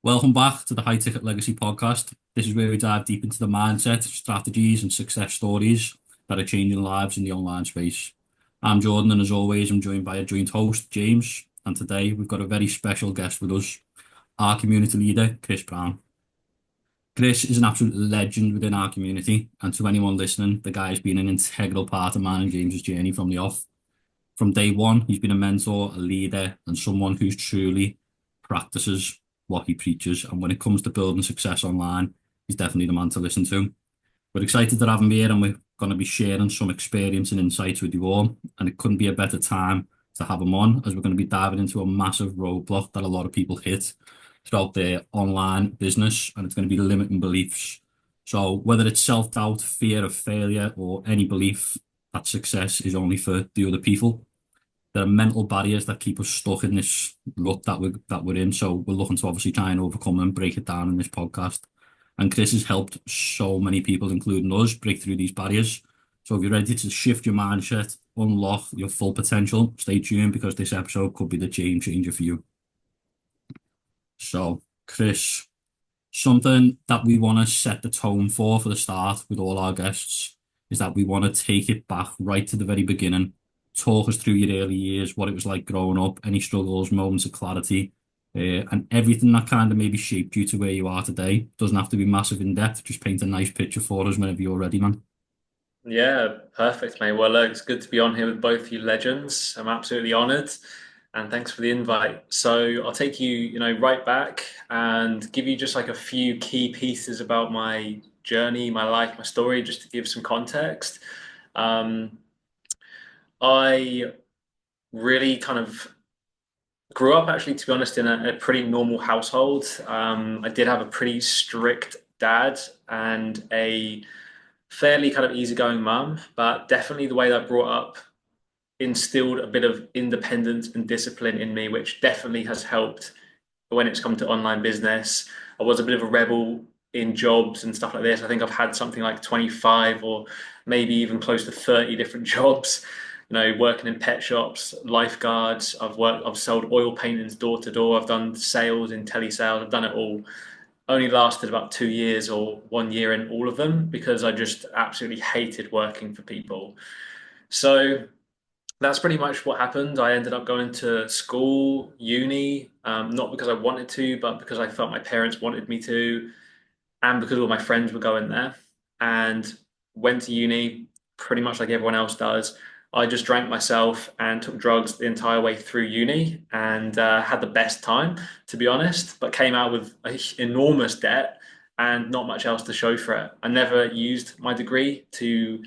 Welcome back to the High Ticket Legacy podcast. This is where we dive deep into the mindset, strategies, and success stories that are changing lives in the online space. I'm Jordan, and as always, I'm joined by a joint host, James. And today we've got a very special guest with us, our community leader, Chris Brown. Chris is an absolute legend within our community, and to anyone listening, the guy has been an integral part of mine and James's journey from the off. From day one, he's been a mentor, a leader, and someone who's truly practices what he preaches. And when it comes to building success online, he's definitely the man to listen to. We're excited to have him here, and we're going to be sharing some experience and insights with you all. And it couldn't be a better time to have him on, as we're going to be diving into a massive roadblock that a lot of people hit throughout their online business, and it's going to be limiting beliefs. So whether it's self-doubt, fear of failure, or any belief that success is only for the other people, there are mental barriers that keep us stuck in this rut that we're in. So we're looking to obviously try and overcome and break it down in this podcast. And Chris has helped so many people, including us, break through these barriers. So if you're ready to shift your mindset, unlock your full potential, stay tuned because this episode could be the game changer for you. So, Chris, something that we want to set the tone for the start with all our guests is that we want to take it back right to the very beginning. Talk us through your early years, what it was like growing up, any struggles, moments of clarity, and everything that kind of maybe shaped you to where you are today. Doesn't have to be massive in depth, just paint a nice picture for us whenever you're ready, man. Yeah, perfect, mate. Well, look, it's good to be on here with both you legends. I'm absolutely honored, and thanks for the invite. So I'll take you, right back and give you just like a few key pieces about my journey, my life, my story, just to give some context. Um, I really kind of grew up, actually, to be honest, in a pretty normal household. I did have a pretty strict dad and a fairly kind of easygoing mum, but definitely the way that I brought up instilled a bit of independence and discipline in me, which definitely has helped when it's come to online business. I was a bit of a rebel in jobs and stuff like this. I think I've had something like 25 or maybe even close to 30 different jobs. Working in pet shops, lifeguards. I've sold oil paintings door to door. I've done sales in telesales. I've done it all. Only lasted about 2 years or 1 year in all of them because I just absolutely hated working for people. So that's pretty much what happened. I ended up going to school, uni, not because I wanted to, but because I felt my parents wanted me to, and because all my friends were going there. And went to uni pretty much like everyone else does. I just drank myself and took drugs the entire way through uni and had the best time, to be honest, but came out with an enormous debt and not much else to show for it. I never used my degree to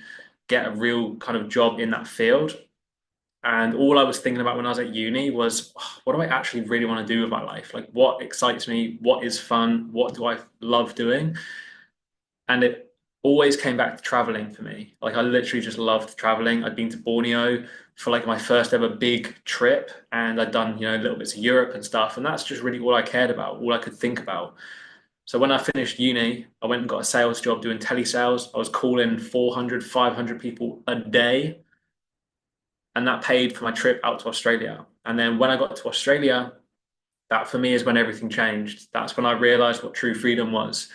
get a real kind of job in that field. And all I was thinking about when I was at uni was, "Oh, what do I actually really want to do with my life? Like, what excites me? What is fun? What do I love doing?" And it always came back to traveling for me. Like, I literally just loved traveling. I'd been to Borneo for like my first ever big trip, and I'd done, little bits of Europe and stuff. And that's just really all I cared about, all I could think about. So when I finished uni, I went and got a sales job doing telesales. I was calling 400, 500 people a day, and that paid for my trip out to Australia. And then when I got to Australia, that for me is when everything changed. That's when I realized what true freedom was,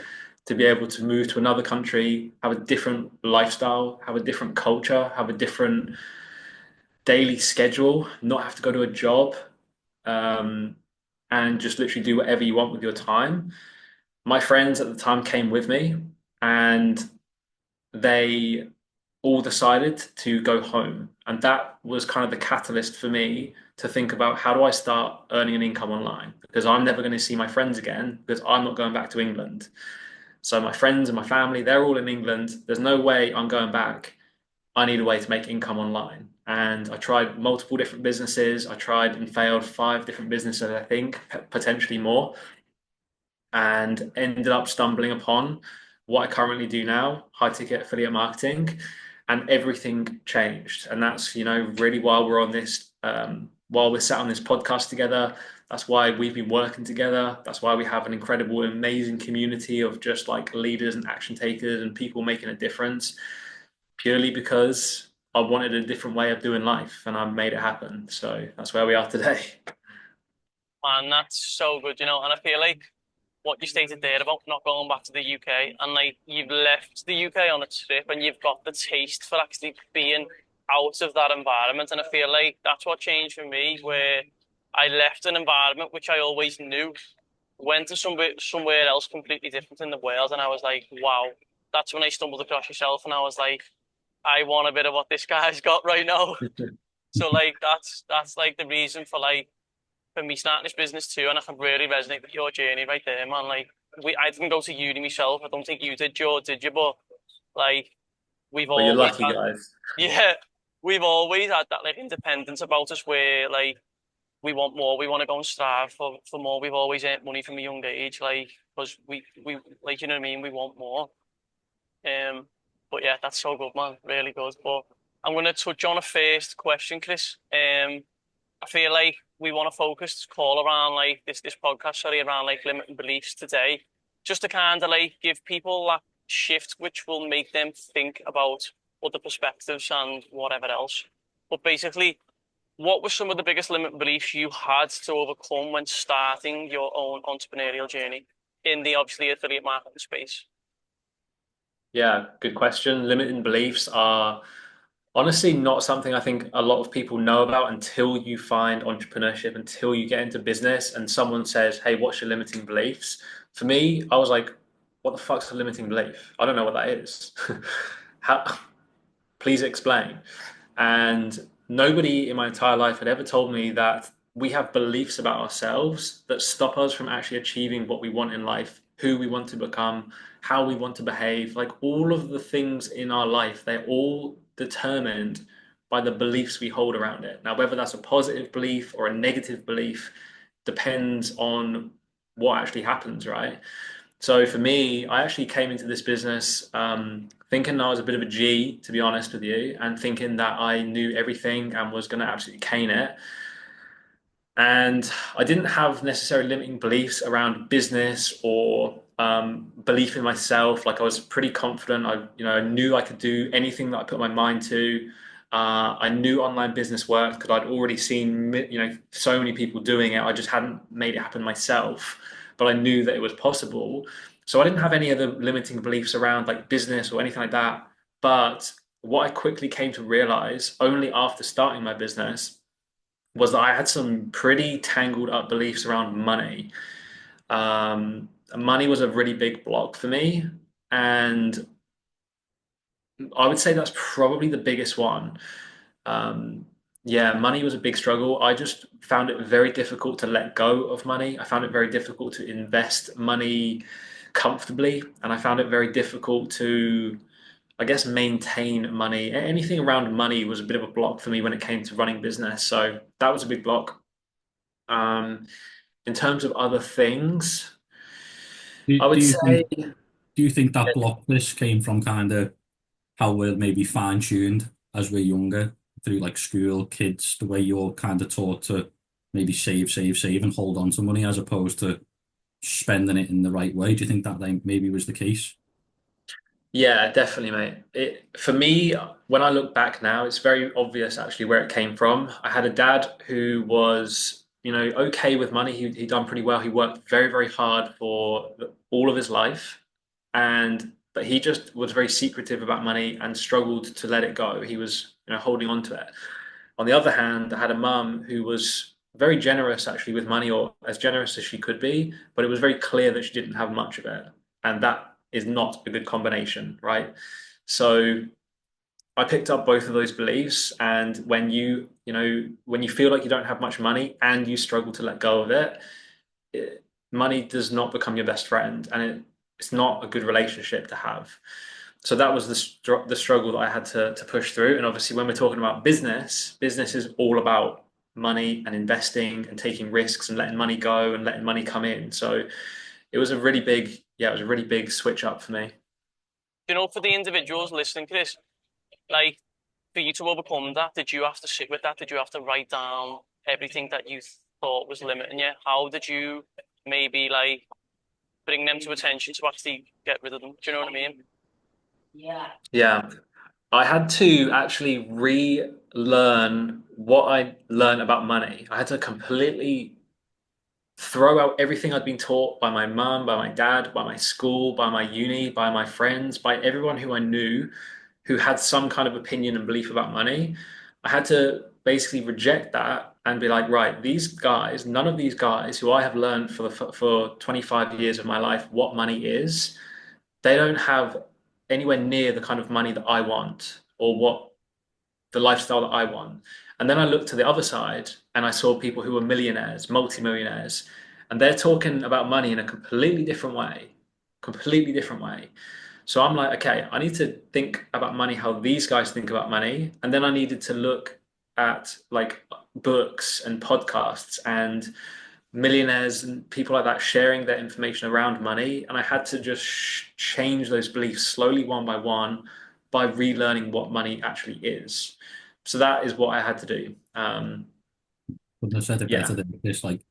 to be able to move to another country, have a different lifestyle, have a different culture, have a different daily schedule, not have to go to a job, um, and just literally do whatever you want with your time. My friends at the time came with me, and they all decided to go home. And that was kind of the catalyst for me to think about, how do I start earning an income online? Because I'm never going to see my friends again because I'm not going back to England. So my friends and my family, they're all in England. There's no way I'm going back. I need a way to make income online. And I tried multiple different businesses. I tried and failed 5 different businesses, I think, potentially more, and ended up stumbling upon what I currently do now, high ticket affiliate marketing, and everything changed. And that's, really why we're on this, while we're sat on this podcast together. That's why we've been working together. That's why we have an incredible, amazing community of just like leaders and action takers and people making a difference, purely because I wanted a different way of doing life and I made it happen. So that's where we are today. Man, that's so good, and I feel like what you stated there about not going back to the UK, and like you've left the UK on a trip and you've got the taste for actually being out of that environment. And I feel like that's what changed for me, where I left an environment which I always knew, went to somewhere else completely different in the world, and I was like, wow. That's when I stumbled across yourself, and I was like, I want a bit of what this guy's got right now. So like that's like the reason for like for me starting this business too, and I can really resonate with your journey right there, man. Like I didn't go to uni myself. I don't think you did, Joe, did you? But like we've Well, you're always lucky, had, guys. yeah, we've always had that like independence about us, where like we want more. We want to go and strive for more. We've always earned money from a young age, like because we like you know what I mean. We want more. Um, but yeah, that's so good, man. Really good. But I'm gonna touch on a first question, Chris. I feel like we want to focus this call around like this podcast, sorry, around like limiting beliefs today, just to kind of like give people that shift, which will make them think about other perspectives and whatever else. But basically, what were some of the biggest limiting beliefs you had to overcome when starting your own entrepreneurial journey in the obviously affiliate marketing space? Yeah, good question. Limiting beliefs are honestly not something I think a lot of people know about until you find entrepreneurship, until you get into business and someone says, "Hey, what's your limiting beliefs?" For me, I was like, "What the fuck's a limiting belief? I don't know what that is." How, please explain. And nobody in my entire life had ever told me that we have beliefs about ourselves that stop us from actually achieving what we want in life, who we want to become, how we want to behave. Like all of the things in our life, they're all determined by the beliefs we hold around it. Now, whether that's a positive belief or a negative belief depends on what actually happens, right? So for me, I actually came into this business thinking I was a bit of a G, to be honest with you, and thinking that I knew everything and was going to absolutely cane it. And I didn't have necessarily limiting beliefs around business or belief in myself. Like I was pretty confident. I knew I could do anything that I put my mind to. I knew online business worked because I'd already seen, so many people doing it. I just hadn't made it happen myself, but I knew that it was possible. So I didn't have any other limiting beliefs around like business or anything like that. But what I quickly came to realize only after starting my business was that I had some pretty tangled up beliefs around money. Money was a really big block for me, and I would say that's probably the biggest one. Um, yeah, money was a big struggle. I just found it very difficult to let go of money. I found it very difficult to invest money comfortably, and I found it very difficult to, I guess, maintain money. Anything around money was a bit of a block for me when it came to running business. So that was a big block. Um, in terms of other things, Do, I do would you say, think do you think that block list came from kind of how we're maybe fine-tuned as we're younger through like school, kids, the way you're kind of taught to maybe save, save, save and hold on to money as opposed to spending it in the right way? Do you think that like maybe was the case? yeah, definitely, mate. For me, when I look back now, it's very obvious actually where it came from. I had a dad who was, okay with money. He'd done pretty well. He worked very, very hard for all of his life, but he just was very secretive about money and struggled to let it go. He was, holding on to it. On the other hand, I had a mum who was very generous actually with money, or as generous as she could be, but it was very clear that she didn't have much of it. And that is not a good combination, right? So I picked up both of those beliefs. And when you feel like you don't have much money and you struggle to let go of money does not become your best friend, and it's not a good relationship to have. So that was the struggle that I had to push through. And obviously, when we're talking about business is all about money and investing and taking risks and letting money go and letting money come in. So it was a really big switch up for me. You know, for the individuals listening to this, like for you to overcome that, did you have to sit with that? Did you have to write down everything that you thought was limiting you? How did you maybe like bring them to attention to actually get rid of them? Do you know what I mean? Yeah, I had to actually relearn what I learned about money. I had to completely throw out everything I'd been taught by my mum, by my dad, by my school, by my uni, by my friends, by everyone who I knew who had some kind of opinion and belief about money. I had to basically reject that and be like, right, these guys, none of these guys who I have learned for 25 years of my life what money is, they don't have anywhere near the kind of money that I want or what the lifestyle that I want. And then I looked to the other side and I saw people who were millionaires, multimillionaires, and they're talking about money in a completely different way, completely different way. So I'm like, okay, I need to think about money how these guys think about money. And then I needed to look at like books and podcasts and millionaires and people like that sharing their information around money. And I had to just change those beliefs slowly, one by one, by relearning what money actually is. So that is what I had to do. Couldn't have said it better Yeah. than this. Like,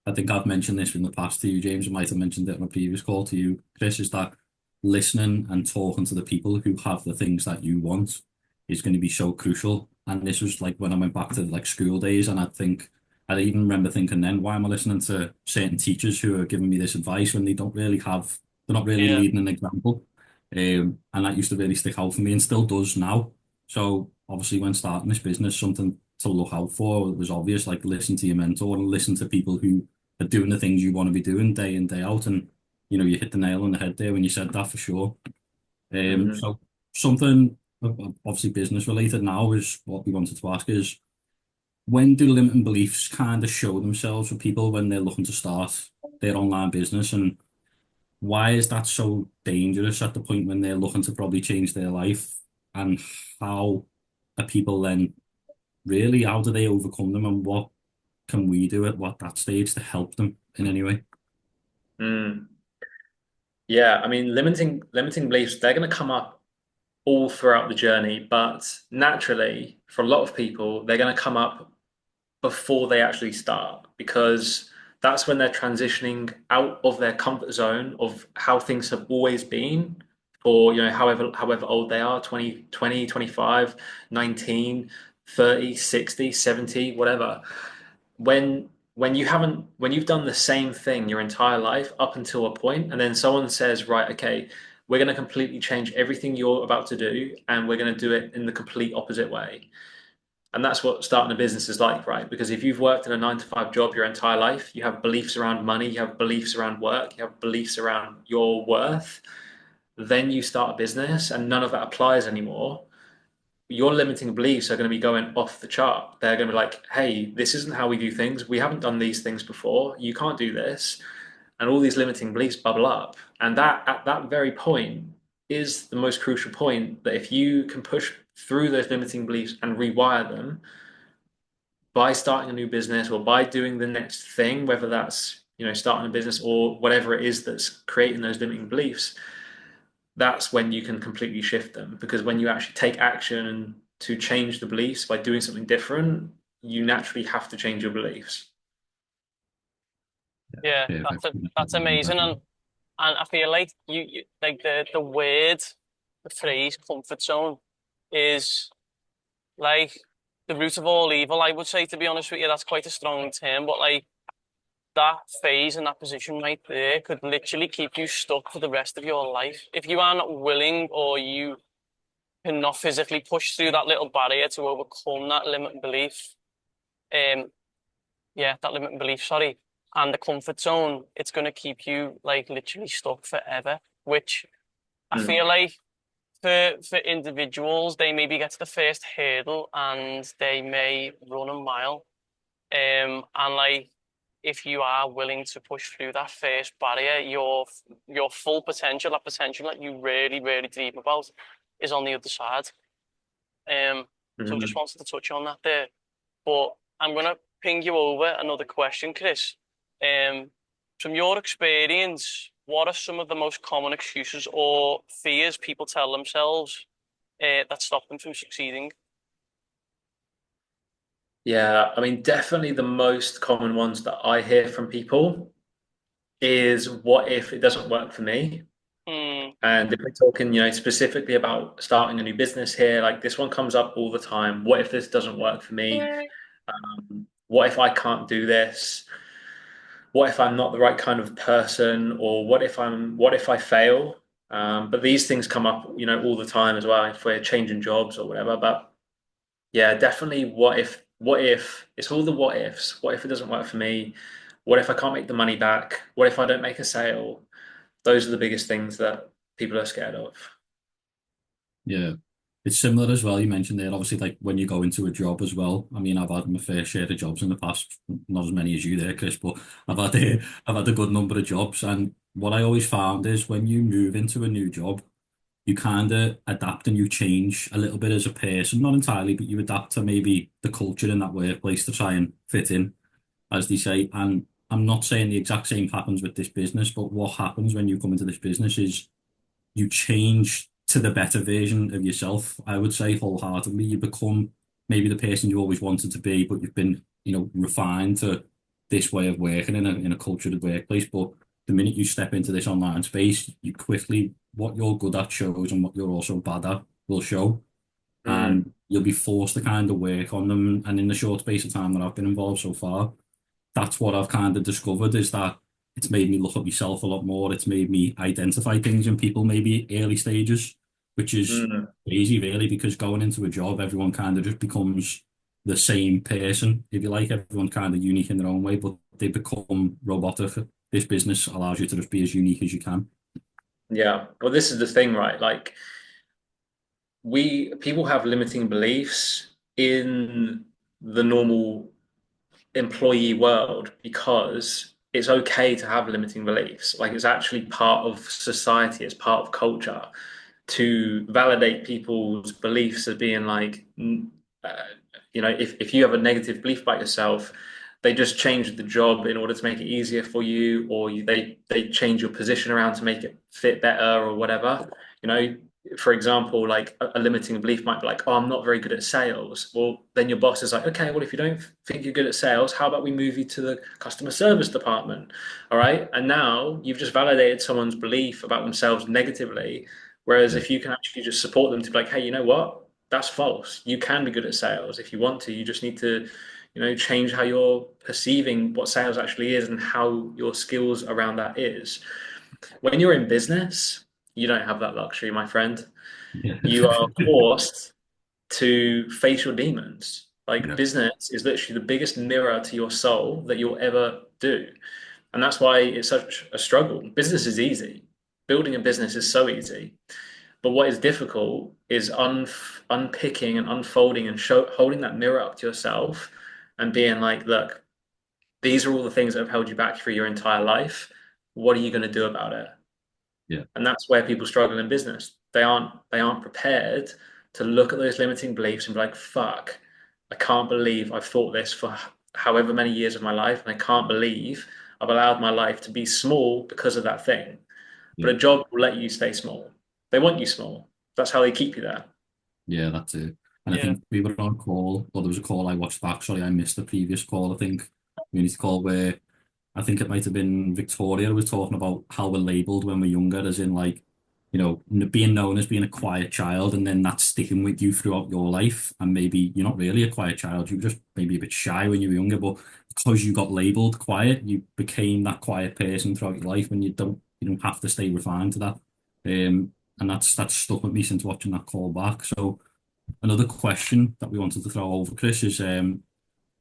I think I've mentioned this in the past to you, James. I might have mentioned it on a previous call to you, Chris, is that listening and talking to the people who have the things that you want is going to be so crucial. And this was like when I went back to like school days, and I even remember thinking then, why am I listening to certain teachers who are giving me this advice when they're not really Yeah, leading an example. And that used to really stick out for me and still does now. So obviously when starting this business, something to look out for was obvious, like listen to your mentor and listen to people who are doing the things you want to be doing day in, day out. And, you hit the nail on the head there when you said that for sure. Hmm. So something obviously business related now is what we wanted to ask is when do limiting beliefs kind of show themselves for people when they're looking to start their online business, and why is that so dangerous at the point when they're looking to probably change their life, and how are people then really, how do they overcome them, and what can we do at what that stage to help them in any way? Mm. Yeah, I mean, limiting beliefs, they're going to come up all throughout the journey, but naturally, for a lot of people, they're going to come up before they actually start because that's when they're transitioning out of their comfort zone of how things have always been for, however old they are, 20, 25, 19, 30, 60, 70, whatever. When you've done the same thing your entire life up until a point, and then someone says, right, okay, we're going to completely change everything you're about to do, and we're going to do it in the complete opposite way. And that's what starting a business is like, right? Because if you've worked in a 9 to 5 job your entire life, you have beliefs around money, you have beliefs around work, you have beliefs around your worth. Then you start a business and none of that applies anymore. Your limiting beliefs are going to be going off the chart. They're going to be like, hey, this isn't how we do things. We haven't done these things before. You can't do this. And all these limiting beliefs bubble up. And that at that very point is the most crucial point that if you can push through those limiting beliefs and rewire them, by starting a new business or by doing the next thing, whether that's starting a business or whatever it is that's creating those limiting beliefs, that's when you can completely shift them. Because when you actually take action to change the beliefs by doing something different, you naturally have to change your beliefs. yeah, Perfect. that's amazing, and I feel like you like the word, the phrase comfort zone is like the root of all evil. I would say, to be honest with you, that's quite a strong term, but like that phase and that position right there could literally keep you stuck for the rest of your life if you are not willing or you cannot physically push through that little barrier to overcome that limiting belief. Um, yeah, that limiting belief, sorry. And the comfort zone, it's going to keep you like literally stuck forever, which I Mm. feel like for individuals, they maybe get to the first hurdle and they may run a mile. And like if you are willing to push through that first barrier, your full potential, that potential that you really, really dream about, is on the other side. So just Mm. wanted to touch on that there. But I'm gonna ping you over another question, Chris. Um, from your experience, what are some of the most common excuses or fears people tell themselves that stop them from succeeding? Yeah, I mean, definitely the most common ones that I hear from people is what if it doesn't work for me? Hmm. And if we're talking, specifically about starting a new business here, like this one comes up all the time. What if this doesn't work for me? What if I can't do this? what if I'm not the right kind of person, or what if I fail? But these things come up, all the time as well if we're changing jobs or whatever. But yeah, definitely what if, it's all the what ifs. What if it doesn't work for me? What if I can't make the money back? What if I don't make a sale? Those are the biggest things that people are scared of. Yeah. It's similar as well. You mentioned there, obviously, like when you go into a job as well. I mean, I've had my fair share of jobs in the past, not as many as you there, Chris, but I've had a good number of jobs. And what I always found is when you move into a new job, you kind of adapt and you change a little bit as a person, not entirely, but you adapt to maybe the culture in that workplace to try and fit in, as they say. And I'm not saying the exact same happens with this business, but what happens when you come into this business is you change to the better version of yourself. I would say wholeheartedly, you become maybe the person you always wanted to be, but you've been, refined to this way of working in a cultured workplace. But the minute you step into this online space, you quickly what you're good at shows and what you're also bad at will show. Mm, And you'll be forced to kind of work on them. And in the short space of time that I've been involved so far, that's what I've kind of discovered is that it's made me look at myself a lot more. It's made me identify things in people, maybe early stages, which is mm. crazy, really, because going into a job, everyone kind of just becomes the same person, if you like. Everyone's kind of unique in their own way, but they become robotic. This business allows you to just be as unique as you can. Yeah. Well, this is the thing, right? Like, we people have limiting beliefs in the normal employee world because it's okay to have limiting beliefs. Like, it's actually part of society, it's part of culture to validate people's beliefs as being like, if you have a negative belief about yourself, they just change the job in order to make it easier for you, or they change your position around to make it fit better or whatever. You know, for example, like a limiting belief might be like, oh, I'm not very good at sales. Well, then your boss is like, okay, well, if you don't think you're good at sales, how about we move you to the customer service department? All right. And now you've just validated someone's belief about themselves negatively. Whereas Yeah, if you can actually just support them to be like, hey, you know what? That's false. You can be good at sales if you want to. You just need to, change how you're perceiving what sales actually is and how your skills around that is. When you're in business, you don't have that luxury, my friend. yeah, You are forced to face your demons. Like, yeah, business is literally the biggest mirror to your soul that you'll ever do. And that's why it's such a struggle. Business is easy. Building a business is so easy. But what is difficult is unpicking and unfolding and holding that mirror up to yourself and being like, look, these are all the things that have held you back through your entire life. What are you going to do about it? yeah, And that's where people struggle in business. They aren't prepared to look at those limiting beliefs and be like, fuck, I can't believe I've thought this for however many years of my life, and I can't believe I've allowed my life to be small because of that thing. But yeah. a job will let you stay small. They want you small. That's how they keep you there. Yeah, that's it. And I Yeah. think we were on a call, or there was a call I watched back. Sorry, I missed the previous call. I think community call where I think it might have been Victoria was talking about how we're labeled when we're younger, as in like, being known as being a quiet child, and then that's sticking with you throughout your life. And maybe you're not really a quiet child, you were just maybe a bit shy when you were younger, but because you got labeled quiet, you became that quiet person throughout your life, and you don't have to stay refined to that. And that's stuck with me since watching that call back. So another question that we wanted to throw over, Chris, is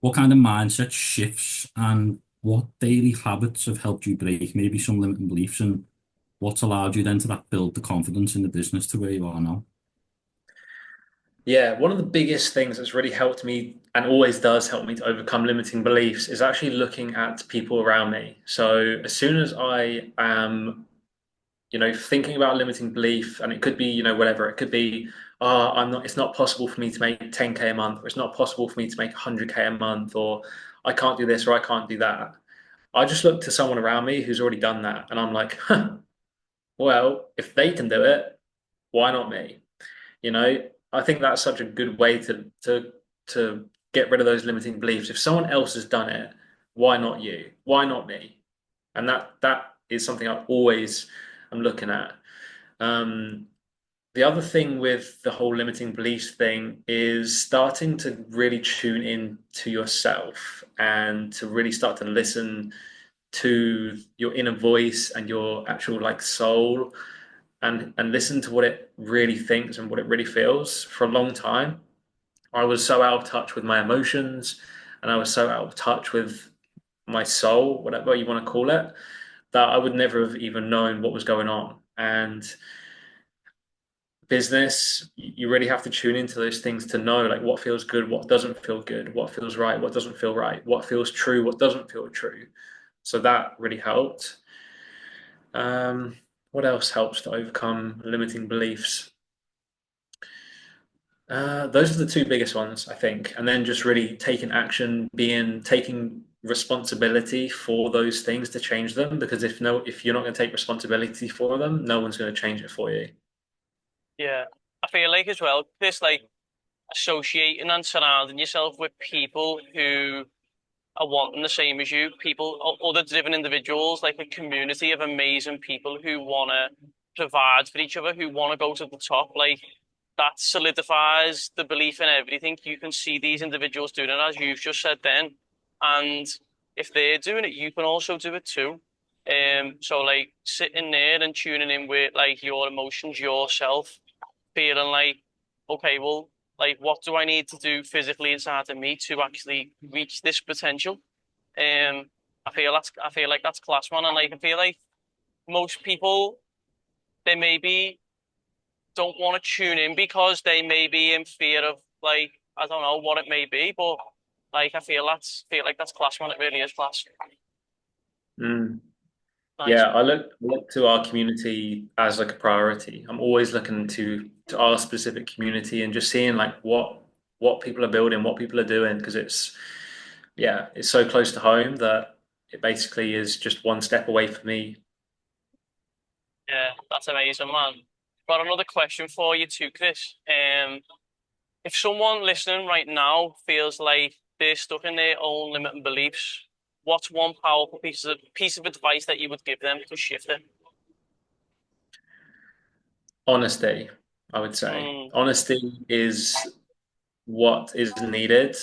what kind of mindset shifts and what daily habits have helped you break maybe some limiting beliefs, and what's allowed you then to that build the confidence in the business to where you are now? Yeah, one of the biggest things that's really helped me and always does help me to overcome limiting beliefs is actually looking at people around me. So as soon as I am, thinking about limiting belief, and it could be, whatever, it could be, it's not possible for me to make 10K a month, or it's not possible for me to make 100K a month, or I can't do this or I can't do that. I just look to someone around me who's already done that, and I'm like, huh, well, if they can do it, why not me? I think that's such a good way to get rid of those limiting beliefs. If someone else has done it, why not you? Why not me? And that is something I always am looking at. Um, the other thing with the whole limiting beliefs thing is starting to really tune in to yourself and to really start to listen to your inner voice and your actual like soul, and listen to what it really thinks and what it really feels. For a long time, I was so out of touch with my emotions, and I was so out of touch with my soul, whatever you want to call it, that I would never have even known what was going on. And business, you really have to tune into those things to know like what feels good, what doesn't feel good, what feels right, what doesn't feel right, what feels true, what doesn't feel true. So that really helped. Um, what else helps to overcome limiting beliefs? Those are the two biggest ones, I think. And then just really taking action, taking responsibility for those things to change them. Because if you're not going to take responsibility for them, no one's going to change it for you. Yeah. I feel like as well, this like associating and surrounding yourself with people who are wanting the same as you, people, other driven individuals, like a community of amazing people who want to provide for each other, who want to go to the top. Like that solidifies the belief in everything. You can see these individuals doing it, as you've just said then. And if they're doing it, you can also do it too. So like sitting there and tuning in with like your emotions, yourself, feeling like, okay, well, like what do I need to do physically inside of me to actually reach this potential? I feel like that's class, man, and like I feel like most people they maybe don't want to tune in because they may be in fear of like I don't know what it may be, but like I feel like that's class, man. It really is class. Mm. Nice. Yeah, I look to our community as like a priority. I'm always looking to our specific community and just seeing like what people are building, what people are doing, because it's so close to home that it basically is just one step away from me. Yeah, that's amazing, man. Got another question for you too, Chris. If someone listening right now feels like they're stuck in their own limiting beliefs, what's one powerful piece of advice that you would give them to shift it? Honesty, I would say. Mm, Honesty is what is needed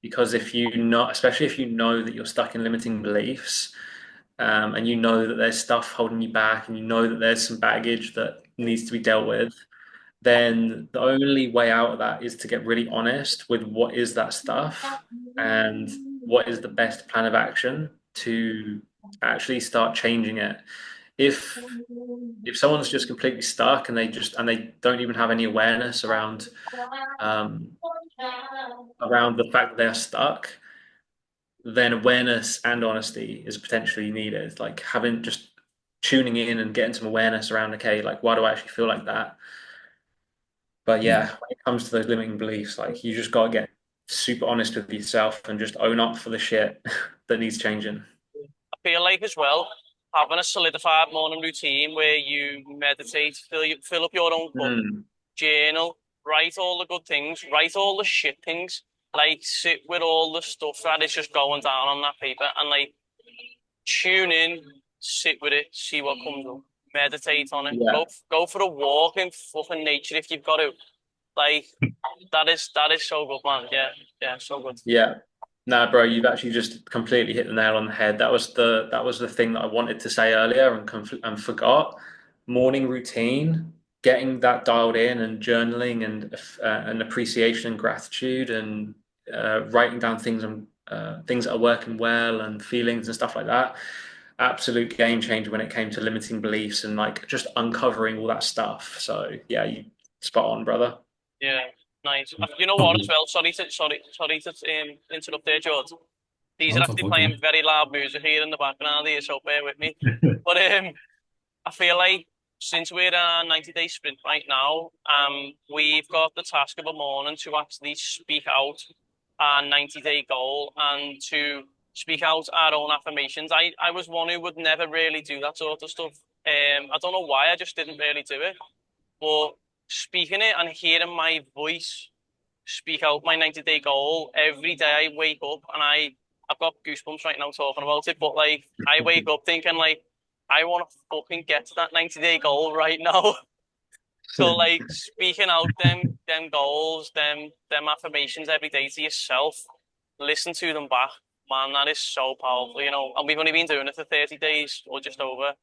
because if you know, especially if you know that you're stuck in limiting beliefs, and you know that there's stuff holding you back, and you know that there's some baggage that needs to be dealt with, then the only way out of that is to get really honest with what is that stuff and what is the best plan of action to actually start changing it. If if someone's just completely stuck and they don't even have any awareness um, around the fact that they're stuck, then awareness and honesty is potentially needed. Like having just tuning in and getting some awareness around, okay, like why do I actually feel like that? But yeah, when it comes to those limiting beliefs, like you just gotta get super honest with yourself and just own up for the shit that needs changing. I feel like as well, having a solidified morning routine where you meditate, fill up your own cup, Mm. journal, write all the good things, write all the shit things, like sit with all the stuff that is just going down on that paper and like tune in, sit with it, see what comes up, meditate on it, Yeah, go for a walk in fucking nature if you've got to. Like that is so good, man. Yeah, yeah, so good. yeah. Nah, bro, you've actually just completely hit the nail on the head. That was the thing that I wanted to say earlier and forgot. Morning routine, getting that dialed in, and journaling and appreciation and gratitude and writing down things that are working well and feelings and stuff like that. Absolute game changer when it came to limiting beliefs and like just uncovering all that stuff. So yeah, you spot on, brother. Yeah, nice. You know what as well? Sorry to interrupt there, George. These No, are it's all actually good, man. playing very loud music here in the background here, so bear with me. But I feel like since we're in a 90-day sprint right now, we've got the task of a morning to actually speak out our 90-day goal and to speak out our own affirmations. I was one who would never really do that sort of stuff. I don't know why, I just didn't really do it. But speaking it and hearing my voice speak out my 90-day goal every day I wake up and I've got goosebumps right now talking about it, but like I wake up thinking like I want to fucking get to that 90-day goal right now. So like speaking out them goals, them affirmations every day to yourself, listen to them back man, that is so powerful, you know. And we've only been doing it for 30 days or just over.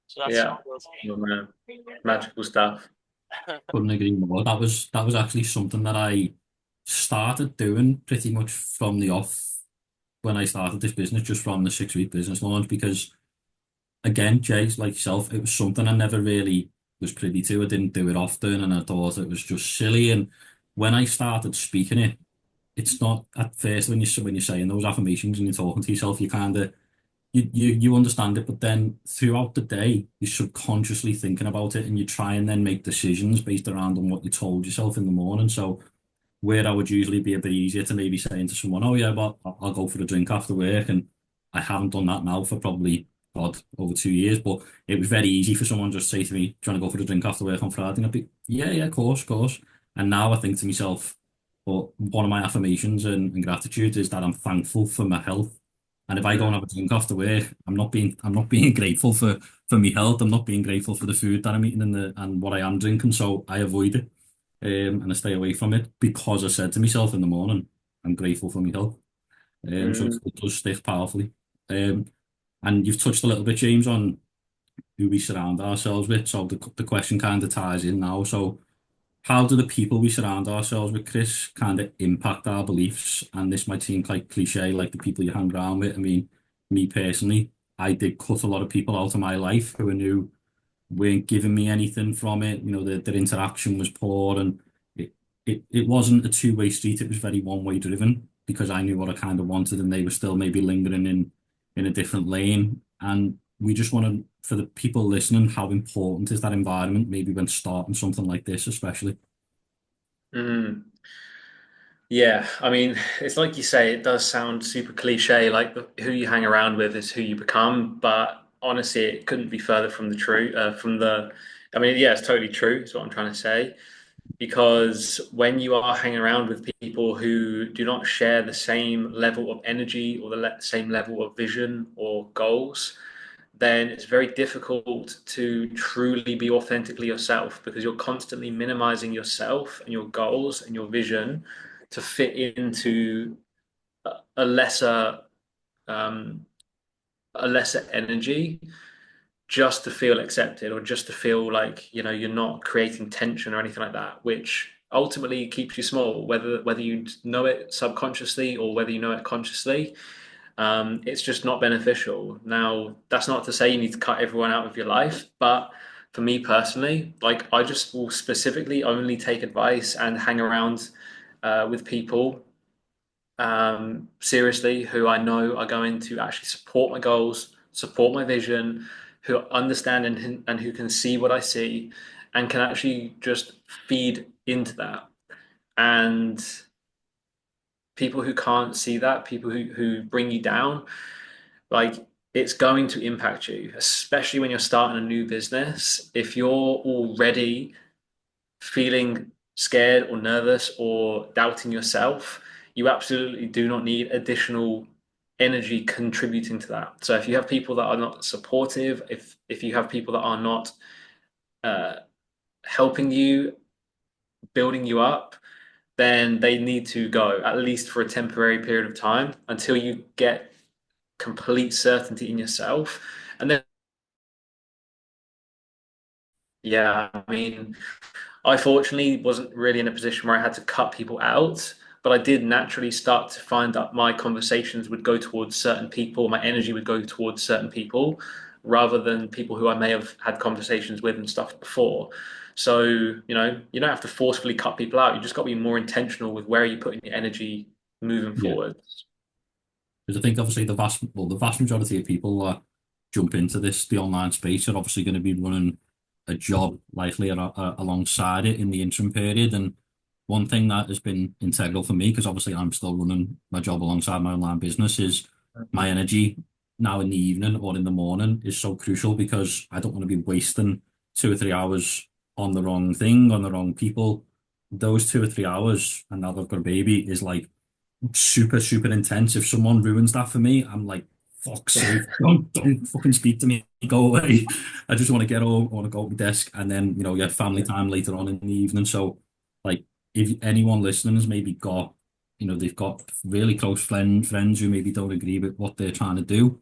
So that's so Yeah. good. Oh, man. Magical stuff. Couldn't agree more. That was actually something that I started doing pretty much from the off when I started this business, just from the 6 week business launch, because again, Jay, like yourself, it was something I never really was privy to. I didn't do it often, and I thought it was just silly. And when I started speaking it, it's not at first when you're saying those affirmations and you're talking to yourself, you kind of you understand it, but then throughout the day, you're subconsciously thinking about it, and you try and then make decisions based around on what you told yourself in the morning. So where I would usually be a bit easier to maybe saying to someone, "Oh yeah, but I'll go for a drink after work," and I haven't done that now for probably God over 2 years. But it was very easy for someone just to say to me, "Trying to go for a drink after work on Friday?" And I'd be, "Yeah, yeah, of course, of course." And now I think to myself, but one of my affirmations and gratitude is that I'm thankful for my health. And if I go and Mm. have a drink after work, I'm not being grateful for my health. I'm not being grateful for the food that I'm eating and what I am drinking. So I avoid it, and I stay away from it because I said to myself in the morning, I'm grateful for my health. So Mm. it does stick powerfully. Um, and you've touched a little bit, James, on who we surround ourselves with. So the question kind of ties in now. So how do the people we surround ourselves with, Chris, kind of impact our beliefs? And this might seem quite cliche, like the people you hang around with. I mean, me personally, I did cut a lot of people out of my life who I knew weren't giving me anything from it. You know, their interaction was poor, and it wasn't a two-way street. It was very one-way driven because I knew what I kind of wanted, and they were still maybe lingering in a different lane. And we just want to, for the people listening, how important is that environment, maybe when starting something like this, especially? Mm. Yeah, I mean, it's like you say, it does sound super cliche, like who you hang around with is who you become, but honestly, it couldn't be further from the truth, I mean, yeah, it's totally true, is what I'm trying to say, because when you are hanging around with people who do not share the same level of energy or the same level of vision or goals, then it's very difficult to truly be authentically yourself because you're constantly minimizing yourself and your goals and your vision to fit into a lesser um, a lesser energy just to feel accepted or just to feel like you're not creating tension or anything like that, which ultimately keeps you small, whether you know it subconsciously or whether you know it consciously. It's just not beneficial. Now, that's not to say you need to cut everyone out of your life, but for me personally, like I just will specifically only take advice and hang around with people seriously who I know are going to actually support my goals, support my vision, who understand and who can see what I see and can actually just feed into that. And people who can't see that, people who bring you down, like it's going to impact you, especially when you're starting a new business. If you're already feeling scared or nervous or doubting yourself, you absolutely do not need additional energy contributing to that. So if you have people that are not supportive, if you have people that are not uh, helping you, building you up, then they need to go at least for a temporary period of time until you get complete certainty in yourself. And then, yeah, I mean, I fortunately wasn't really in a position where I had to cut people out, but I did naturally start to find that my conversations would go towards certain people, my energy would go towards certain people, rather than people who I may have had conversations with and stuff before. So, you don't have to forcefully cut people out. You just got to be more intentional with where you're putting your energy moving Yeah. forward. Because I think obviously the vast majority of people that jump into the online space are obviously going to be running a job likely alongside it in the interim period. And one thing that has been integral for me, because obviously I'm still running my job alongside my online business, is my energy now in the evening or in the morning is so crucial because I don't want to be wasting 2 or 3 hours on the wrong thing, on the wrong people. Those 2 or 3 hours, and now they've got a baby, is like super, super intense. If someone ruins that for me, I'm like, fuck's sake, don't fucking speak to me, go away. I just want to get home, I want to go to my desk, and then, you have family time later on in the evening. So, like, if anyone listening has maybe got they've got really close friends who maybe don't agree with what they're trying to do.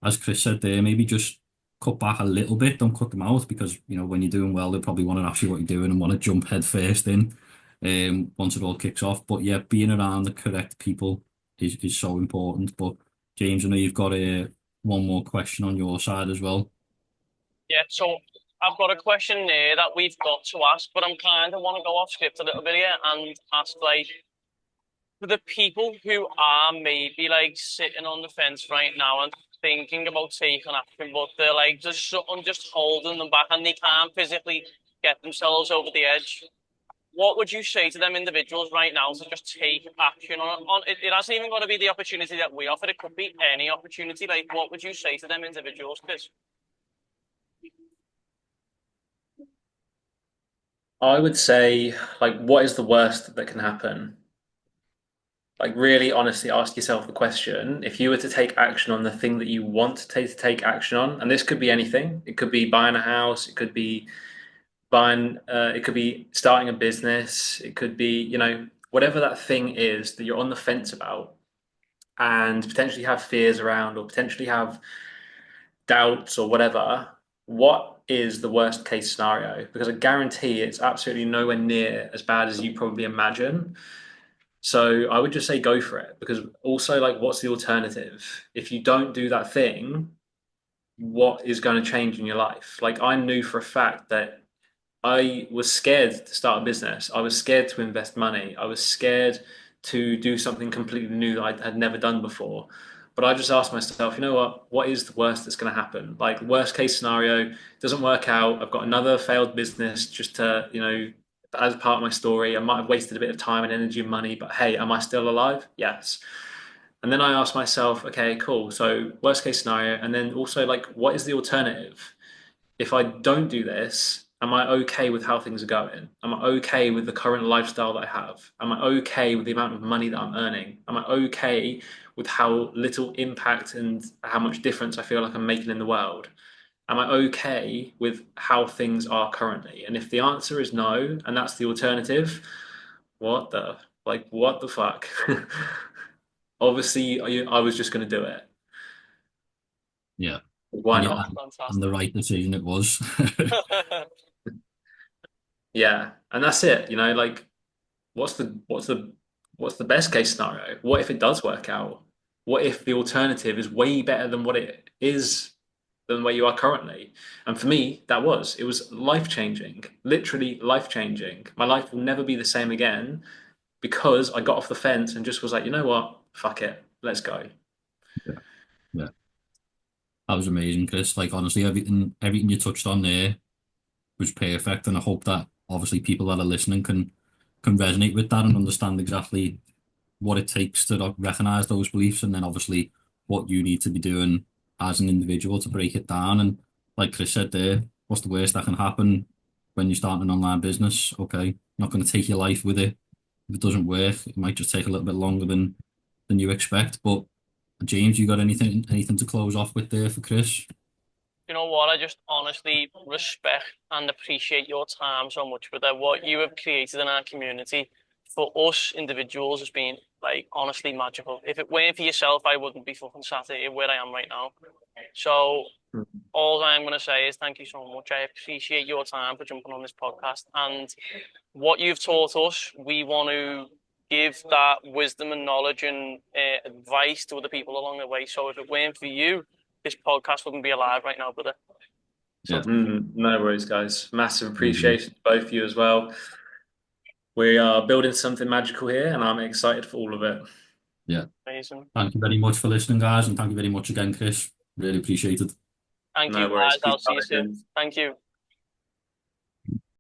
As Chris said there, maybe just cut back a little bit, don't cut them out because, when you're doing well, they probably want to ask you what you're doing and want to jump head first in once it all kicks off. But yeah, being around the correct people is so important. But James, I know you've got one more question on your side as well. Yeah, so I've got a question there that we've got to ask, but I'm kind of want to go off script a little bit here and ask, like, for the people who are maybe like sitting on the fence right now and thinking about taking action, but they're like, there's something just holding them back and they can't physically get themselves over the edge. What would you say to them individuals right now to just take action on it? It hasn't even got to be the opportunity that we offer. It could be any opportunity. Like, what would you say to them individuals, Chris? I would say, like, what is the worst that can happen? Like, really honestly ask yourself the question, if you were to take action on the thing that you want to take action on, and this could be anything, it could be buying a house, it could be it could be starting a business, it could be, whatever that thing is that you're on the fence about and potentially have fears around or potentially have doubts or whatever, what is the worst case scenario? Because I guarantee it's absolutely nowhere near as bad as you probably imagine. So I would just say go for it because also, like, what's the alternative? If you don't do that thing, what is going to change in your life? Like, I knew for a fact that I was scared to start a business. I was scared to invest money. I was scared to do something completely new that I had never done before. But I just asked myself, you know what? What is the worst that's going to happen? Like, worst case scenario, doesn't work out. I've got another failed business just to, as part of my story. I might have wasted a bit of time and energy and money, but hey, am I still alive? Yes. And then I asked myself, okay, cool. So worst case scenario, and then also like, what is the alternative? If I don't do this, am I okay with how things are going? Am I okay with the current lifestyle that I have? Am I okay with the amount of money that I'm earning? Am I okay with how little impact and how much difference I feel like I'm making in the world? Am I okay with how things are currently? And if the answer is no, and that's the alternative, what the fuck? Obviously, I was just going to do it. Yeah. Why And yeah, not? and the Fantastic. right decision it was. Yeah, and that's it. Like, what's the best case scenario? What if it does work out? What if the alternative is way better than what it is than where you are currently? And for me, it was life changing, literally life changing. My life will never be the same again because I got off the fence and just was like, you know what? Fuck it. Let's go. Yeah. Yeah. That was amazing, Chris. Like honestly, everything you touched on there was perfect, and I hope that obviously people that are listening can resonate with that and understand exactly what it takes to recognize those beliefs, and then obviously what you need to be doing as an individual to break it down. And like Chris said there, what's the worst that can happen when you start an online business? Okay, not going to take your life with it. If it doesn't work, it might just take a little bit longer than you expect. But James, you got anything to close off with there for Chris? You know what? I just honestly respect and appreciate your time so much with that. What you have created in our community for us individuals has been like honestly magical. If it weren't for yourself, I wouldn't be fucking sat here where I am right now. So all I'm going to say is thank you so much. I appreciate your time for jumping on this podcast and what you've taught us. We want to give that wisdom and knowledge and advice to other people along the way. So if it weren't for you, this podcast wouldn't be alive right now, brother. So Yeah. No worries, guys. Massive Amazing. appreciation to both of you as well. We are building something magical here, and I'm excited for all of it. Yeah. amazing. Thank you very much for listening, guys, and thank you very much again, Chris. Really appreciate it. Thank you, No worries. guys. Peace I'll see out, you soon. legends. Thank you.